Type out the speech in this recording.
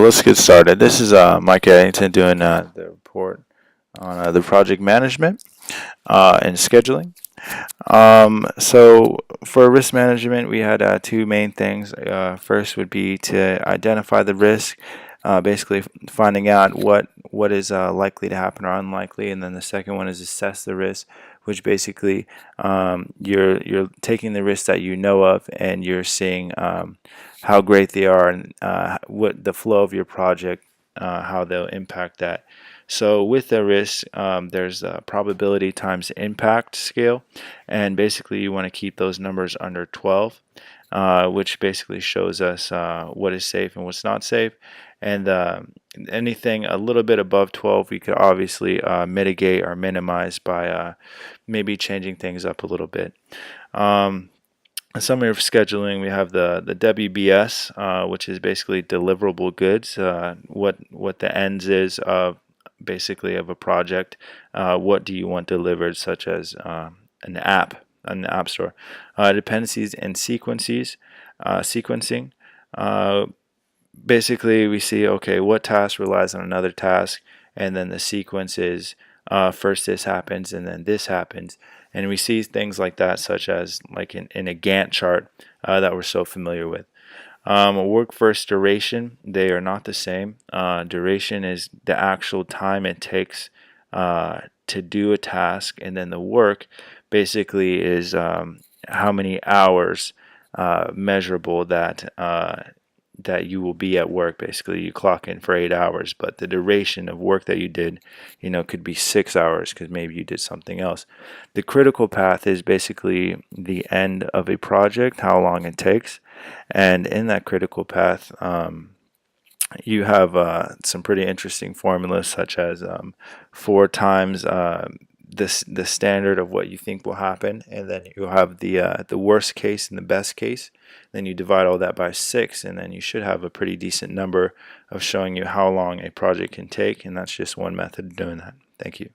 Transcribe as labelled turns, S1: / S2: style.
S1: let's get started. This is Micah Edington doing the report on the project management and scheduling. So for risk management, we had two main things. First would be to identify the risk, basically finding out what is likely to happen or unlikely, and then the second one is assess the risk, which basically you're taking the risks that you know of and you're seeing how great they are and what the flow of your project, how they'll impact that. So with the risk, there's a probability times impact scale, and basically you want to keep those numbers under 12, which basically shows us what is safe and what's not safe. And anything a little bit above 12, we could obviously mitigate or minimize by maybe changing things up a little bit. In summary of scheduling, we have the WBS, which is basically deliverable goods, what the ends is of basically of a project. What do you want delivered, such as an app on the App Store. Dependencies and sequencing. Basically, we see, okay, what task relies on another task, and then the sequence is first this happens and then this happens. And we see things like that, such as like in a Gantt chart that we're so familiar with. Work versus duration, they are not the same. Duration is the actual time it takes to do a task, and then the work basically is how many hours measurable that you will be at work. Basically, you clock in for 8 hours, but the duration of work that you did, could be 6 hours because maybe you did something else. The critical path is basically the end of a project, how long it takes, and in that critical path, you have some pretty interesting formulas, such as 4 times the standard of what you think will happen, and then you have the worst case and the best case. Then you divide all that by 6, and then you should have a pretty decent number of showing you how long a project can take, and that's just one method of doing that. Thank you.